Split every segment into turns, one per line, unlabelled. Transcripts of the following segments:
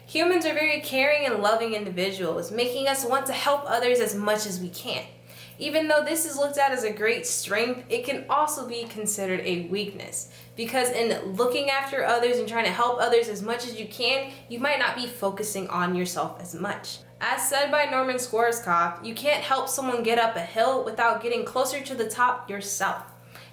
Humans are very caring and loving individuals, making us want to help others as much as we can. Even though this is looked at as a great strength, it can also be considered a weakness, because in looking after others and trying to help others as much as you can, you might not be focusing on yourself as much. As said by Norman Schwarzkopf, you can't help someone get up a hill without getting closer to the top yourself.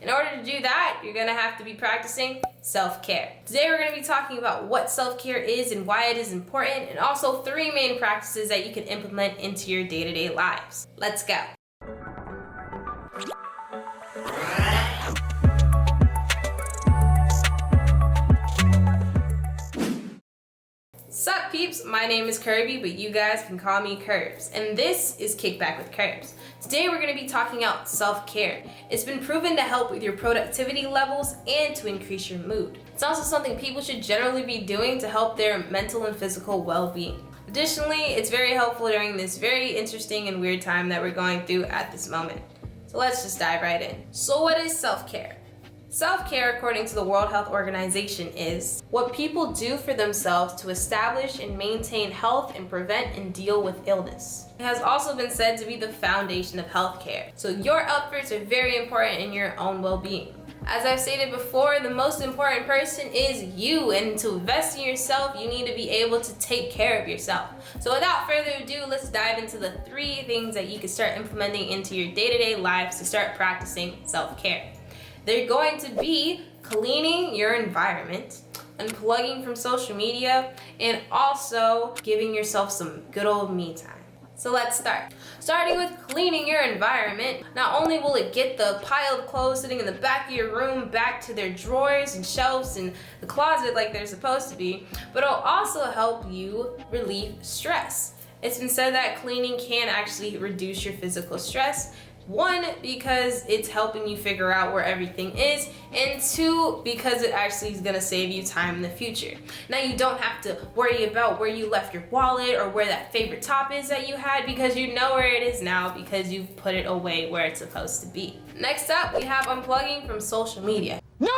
In order to do that, you're gonna have to be practicing self-care. Today we're gonna be talking about what self-care is and why it is important, and also 3 main practices that you can implement into your day-to-day lives. Let's go. Sup peeps, my name is Kirbz, but you guys can call me Kirbz, and this is Kickback with Kirbz. Today we're going to be talking about self-care. It's been proven to help with your productivity levels and to increase your mood. It's also something people should generally be doing to help their mental and physical well-being. Additionally, it's very helpful during this very interesting and weird time that we're going through at this moment. So let's just dive right in. So what is self-care? Self-care, according to the World Health Organization, is what people do for themselves to establish and maintain health and prevent and deal with illness. It has also been said to be the foundation of healthcare. So your efforts are very important in your own well-being. As I've stated before, the most important person is you, and to invest in yourself, you need to be able to take care of yourself. So without further ado, let's dive into the 3 things that you can start implementing into your day-to-day lives to start practicing self-care. They're going to be cleaning your environment, unplugging from social media, and also giving yourself some good old me time. So let's start. Starting with cleaning your environment, not only will it get the pile of clothes sitting in the back of your room back to their drawers and shelves and the closet like they're supposed to be, but it'll also help you relieve stress. It's been said that cleaning can actually reduce your physical stress. 1, because it's helping you figure out where everything is, and 2, because it actually is gonna save you time in the future. Now you don't have to worry about where you left your wallet or where that favorite top is that you had, because you know where it is now because you've put it away where it's supposed to be. Next up, we have unplugging from social media. No!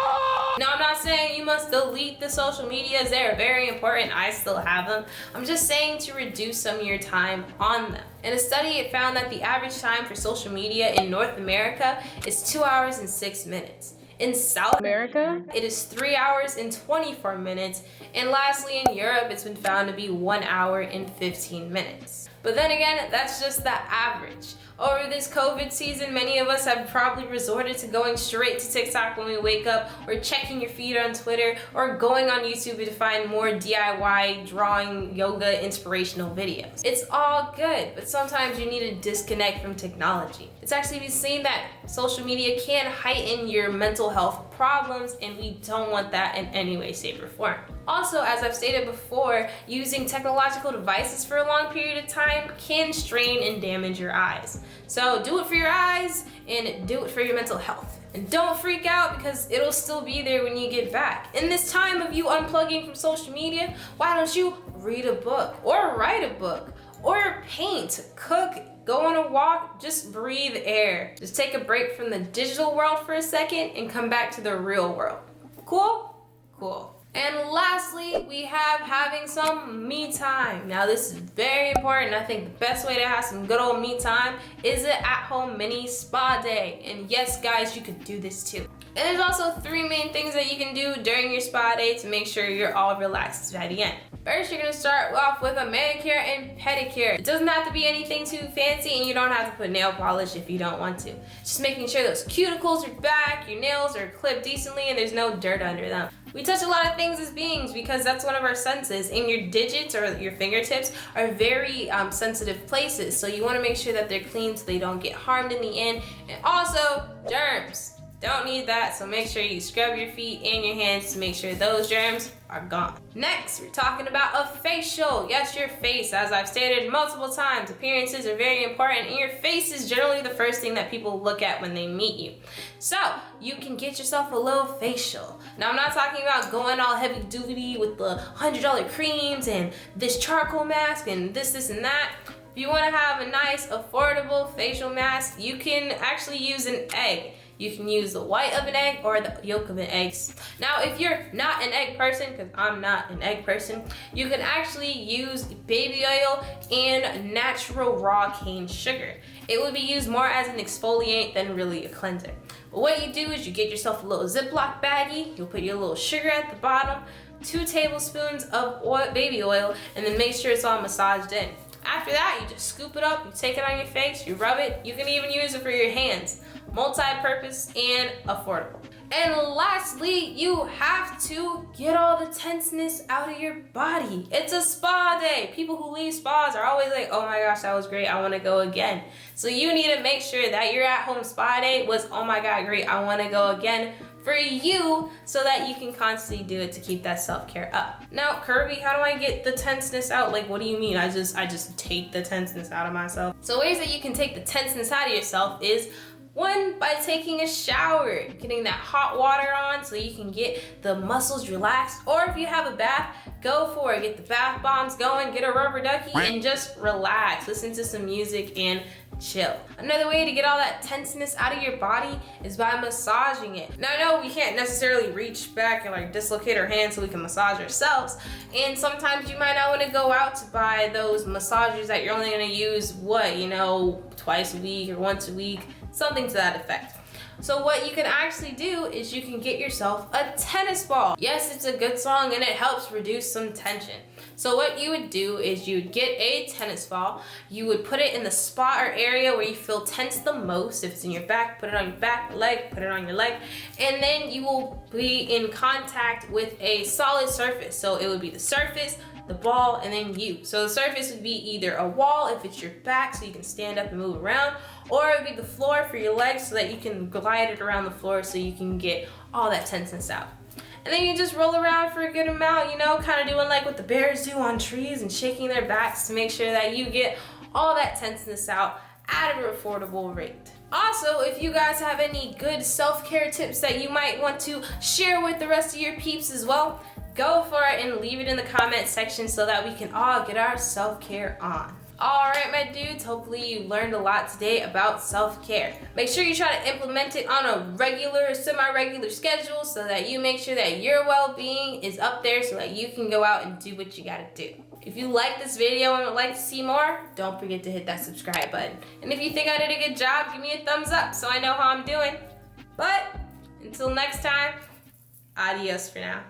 Now I'm not saying you must delete the social medias, they're very important, I still have them. I'm just saying to reduce some of your time on them. In a study, it found that the average time for social media in North America is 2 hours and 6 minutes. In South America, it is 3 hours and 24 minutes. And lastly, in Europe, it's been found to be 1 hour and 15 minutes. But then again, that's just the average. Over this COVID season, many of us have probably resorted to going straight to TikTok when we wake up, or checking your feed on Twitter, or going on YouTube to find more DIY, drawing, yoga, inspirational videos. It's all good, but sometimes you need to disconnect from technology. It's actually been seen that social media can heighten your mental health problems, and we don't want that in any way, shape, or form. Also, as I've stated before, using technological devices for a long period of time can strain and damage your eyes. So do it for your eyes and do it for your mental health. And don't freak out, because it'll still be there when you get back. In this time of you unplugging from social media, why don't you read a book, or write a book, or paint, cook, go on a walk, just breathe air. Just take a break from the digital world for a second and come back to the real world. Cool? Cool. And lastly, we have having some me time. Now this is very important. I think the best way to have some good old me time is an at-home mini spa day. And yes, guys, you can do this too. And there's also 3 main things that you can do during your spa day to make sure you're all relaxed by the end. First, you're gonna start off with a manicure and pedicure. It doesn't have to be anything too fancy, and you don't have to put nail polish if you don't want to. Just making sure those cuticles are back, your nails are clipped decently, and there's no dirt under them. We touch a lot of things as beings because that's one of our senses, and your digits or your fingertips are very sensitive places, so you want to make sure that they're clean so they don't get harmed in the end. And also, germs. Don't need that, so make sure you scrub your feet and your hands to make sure those germs are gone. Next, we're talking about a facial. Yes, your face. As I've stated multiple times, appearances are very important, and your face is generally the first thing that people look at when they meet you. So, you can get yourself a little facial. Now, I'm not talking about going all heavy-duty with the $100 creams and this charcoal mask and this, and that. If you want to have a nice, affordable facial mask, you can actually use an egg. You can use the white of an egg or the yolk of an egg. Now, if you're not an egg person, because I'm not an egg person, you can actually use baby oil and natural raw cane sugar. It would be used more as an exfoliant than really a cleanser. But what you do is you get yourself a little Ziploc baggie, you'll put your little sugar at the bottom, 2 tablespoons of baby oil, and then make sure it's all massaged in. After that, you just scoop it up, you take it on your face, you rub it. You can even use it for your hands. Multi-purpose and affordable. And lastly, you have to get all the tenseness out of your body. It's a spa day. People who leave spas are always like, oh my gosh, that was great, I wanna go again. So you need to make sure that your at-home spa day was, oh my God, great, I wanna go again, for you, so that you can constantly do it to keep that self-care up. Now, Kirby, how do I get the tenseness out? Like, what do you mean? I just take the tenseness out of myself. So ways that you can take the tenseness out of yourself is, 1, by taking a shower, getting that hot water on so you can get the muscles relaxed. Or if you have a bath, go for it. Get the bath bombs going, get a rubber ducky, and just relax. Listen to some music and chill. Another way to get all that tenseness out of your body is by massaging it. Now, I know we can't necessarily reach back and like dislocate our hands so we can massage ourselves. And sometimes you might not want to go out to buy those massagers that you're only going to use, twice a week or once a week, something to that effect. So what you can actually do is you can get yourself a tennis ball. Yes, it's a good song and it helps reduce some tension. So what you would do is you would get a tennis ball, you would put it in the spot or area where you feel tense the most. If it's in your back, put it on your back, leg, put it on your leg, and then you will be in contact with a solid surface. So it would be the surface, the ball, and then you. So the surface would be either a wall if it's your back so you can stand up and move around, or it would be the floor for your legs so that you can glide it around the floor so you can get all that tenseness out. And then you just roll around for a good amount, kind of doing like what the bears do on trees and shaking their backs to make sure that you get all that tenseness out at an affordable rate. Also, if you guys have any good self-care tips that you might want to share with the rest of your peeps as well, go for it and leave it in the comment section so that we can all get our self-care on. Alright, my dudes, hopefully you learned a lot today about self-care. Make sure you try to implement it on a regular, semi-regular schedule so that you make sure that your well-being is up there so that you can go out and do what you gotta do. If you like this video and would like to see more, don't forget to hit that subscribe button. And if you think I did a good job, give me a thumbs up so I know how I'm doing. But until next time, adios for now.